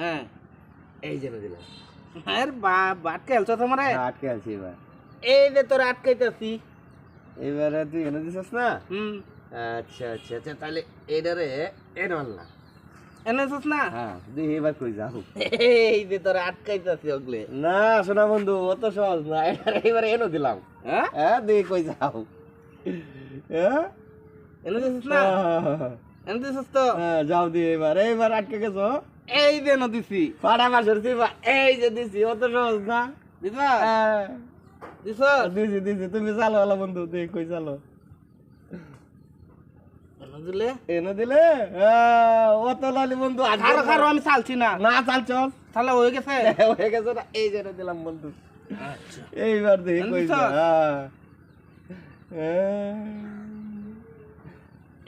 হ্যাঁ এই যেন দিলাম। আরে আটকে আলছো তোমারে? আটকে আছি এবার। এই যে তোর আটকাইতেছি। এবারে তুই এনে দিছিস না? আচ্ছা আচ্ছা আচ্ছা, তাহলে এটারে এনে আনলাম। এনেছিস না? হ্যাঁ, তুই এবার কই যাও? এই যে তোর আটকাইতেছি ওগলে। না শোনা বন্ধু, অত সহজ না। এবারে এনে দিলাম। হ্যাঁ হ্যাঁ, তুই কই যাও? হ্যাঁ, এনেছিস না? এনেছিস তো? হ্যাঁ, যাও দিয়ে এবার আটকে গেছো। এই যে দিছি। পাড়া মাসের দিবা, এই যে দিছি, অত সহজ না। দিবা? হ্যাঁ, দিছ? দিছি। তুমি চালো হলো বন্ধু, তুই কই চালো? দিলে? এনে দিলে অত লালি বন্ধু। খারো আমি চালছি না। না, চাল চল। তাহলে হয়ে গেছে? হয়ে গেছে না? এই যে দিলাম বন্ধু। আচ্ছা এইবার দেখি কই যা।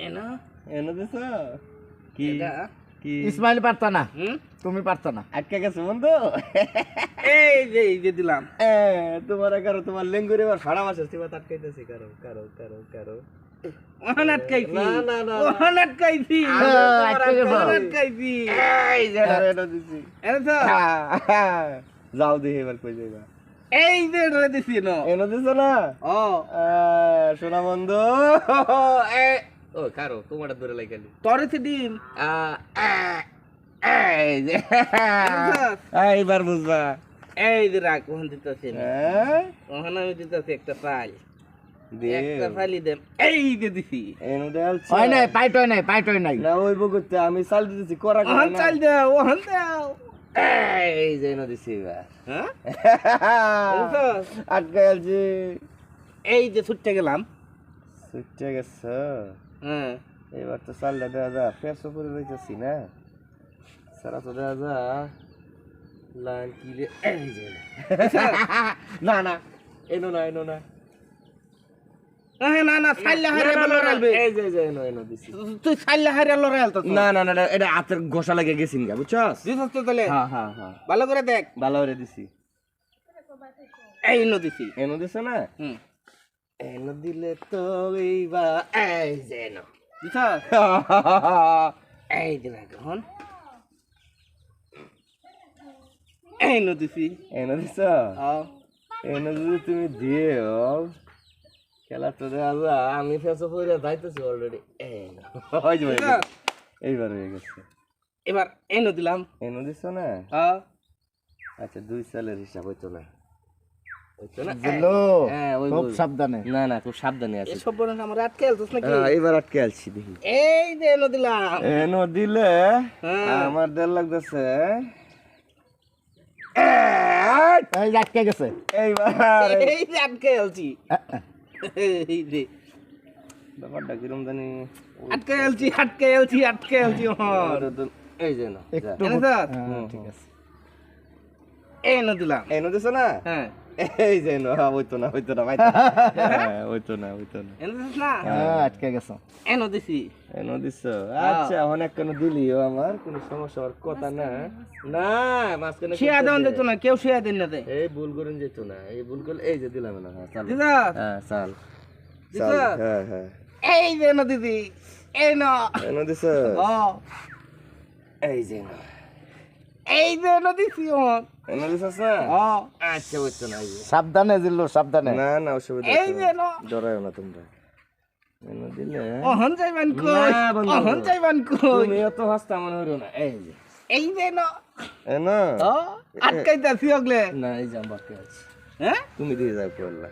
এনা এনে দিছ কি? এটা কি ইসমাইল পারতা না, তুমি পারতা না। আটকে গেছে বন্ধু। এই যে দিলাম। তোমার তোমার লেঙ্গুরে এবার সাড়া মাসের সিবা আটকাইতেছি। কারো ওখান আটকাইছি। না। ওখান আটকাইছি। আটকাইছি। এই যে এটা দিছি। এনেছো? যাও দেখি এবার কই যাইবা। এই যে ধরে দিছি ন। এনে দিছ না? ও সোনা বন্ধু। ও কারো তোমার ধরে লাগালি তোরে তো ডিম। এই যে এইবার বুঝবা। এই যে রাখ ওখান দিতেছি। ওখানে আমি দিতেছি একটা ফাইল। একটা ফাইলি দেন। এই যে দিছি। এনে দেল হয় নাই, পাইট হয় নাই। না ওই বগুতে আমি চাল দিতেছি করা ওখান চাল দাও, ওখান দাও। এই যে এনে দিছি এবার। হ্যাঁ আটকে আলছি। এই যে ছুটতে গেলাম। ছুটে গেছ। হ্যাঁ এবার তো চালটা দেওয়া যা, পেঁচো করে রইতেছি না, সারা তো দেওয়া যা। লাল কি রে? এই যে না এনো না না সাইলা হারে লড়াইবে। এই যে এনো দিছি। তুই সাইলা হারে লড়াইল তো। না এটা হাতের ঘষা লাগে গেছিন গা, বুঝছস? দিছস তো তাহলে? হ্যাঁ ভালো করে দেখ। ভালো করে দিছি। এই ন দিছি। এনো দিছ না? এনো দিলে তো এইবা। এই যে এনো দিছস? এই যে রাখ এখন। এই ন দিছি। এনো দিছ। হ্যাঁ এনো যদি তুমি দিও খেলা তো দেওয়া যা। আমি ফেসো পরে যাইতেছি অলরেডি। এইবার হয়ে গেছে। এবার এই ন দিলাম। এনো দিছ না? হ্যাঁ আচ্ছা, 2 সালের হিসাব হইতো না। দিলো হ্যাঁ, খুব সাবধানে। না খুব সাবধানে আছি। এসব বলেন আমার আটকে আলছস নাকি? এবার আটকে আলছি দেখি। এই যে এনো দিলাম। এনো দিলে হ্যাঁ। আমার দেড় লাগতেছে। এই যে আটকে গেছে। এইবার এই যে আটকে আলছি। এই যে ব্যাপারটা কিরম জানি। আটকে আলছি। এই যে না একটু ঠিক আছে। এই ন দিলাম। এনো দিছ না? হ্যাঁ এই যে না, হইতো না হইতো না এনো দিছিস না? আটকে গেছে। এনো দিছি। এনো দিছ। আচ্ছা, অনেক কেন দিলিও, আমার কোনো সমস্যা হওয়ার কথা না। না মাঝখানে শিয়া দেওয়ান যেত না, কেউ শিয়া দিন না দেয়। এই ভুল করেন যেত না, এই ভুল করলে এই যে দিলাম না। হ্যাঁ চাল। দিদা হ্যাঁ চাল। দিদা হ্যাঁ এই যে এনো দিদি। এই ন। এনো দিছ। ও এই যে না, এই যে এনো দিছি ওন। এনো দিছ না? ও আচ্ছা হইতো না। সাবধানে দিলো, সাবধানে। না অসুবিধা এই যে এনো। ডরায়ও না তোমরা। এনো দিলে ওহন যাইবান কই? না বন্ধু। ওহন যাইবান কই? তুমি এত হাসতা মনে হইলো না। এই যে এই যে এনো। এনো। ও আটকাইতাছি ওগলে। না এই যে বাকি আছে। হ্যাঁ তুমি দিয়ে যাও পড়লা।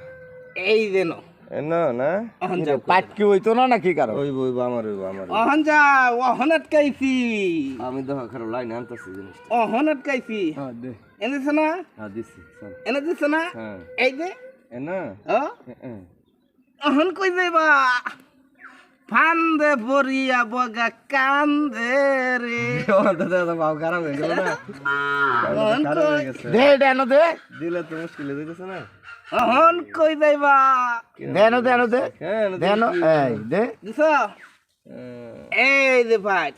এই যে এনো। এনো না? ওহন যাও। পাইট কি হইতো না নাকি কারো? ওইব আমার। ওহন যাও। ওহন আটকাইছি। আমি দেখো খারাপ লাইন আনতেছি জিনিসটা। ওহন আটকাইছি। হ্যাঁ দে। এনেছ না? হ্যাঁ দিছি চল। এনে দিছ না? হ্যাঁ এই যে এনো। ও ওহন কই যাইবা? ফান্দে পড়িয়া বগা কান্দে রে। দাদা বাবু খারাপ হয়ে গেল না? খারাপ হয়ে গেছে। দে দেনো দে। দিলে তো মুশকিল হয়ে যাইতেছে না? ওহন কই যাইবা? দেনো দে। হ্যাঁ দেনো এই দে। দিছ? এই যে ভাই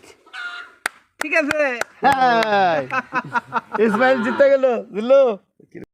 ঠিক আছে। ইসমাইল জিতে গেল, দিলো।